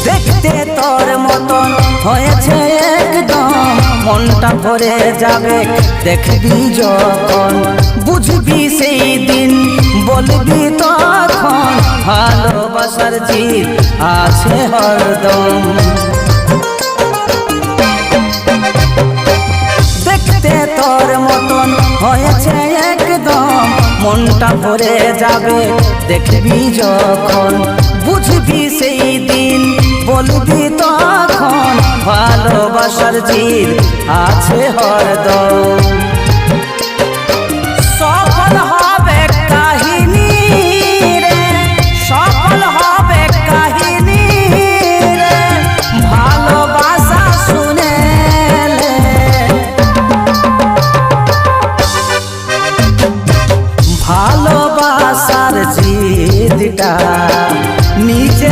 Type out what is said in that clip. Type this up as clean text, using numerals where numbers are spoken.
দেখতে তোর মতন হয়েছে একদম, মনটা ভরে যাবে দেখবি যখন, বুঝবি সেই দিন বলবি তখন, ভালোবাসার জিদ আছে হরদম। দেখতে তোর মতন হয়েছে একদম, মনটা ভরে যাবে দেখবি যখন, বুঝবি সেই দিন বলবি তখন, ভালোবাসার জিদ আছে হরদম।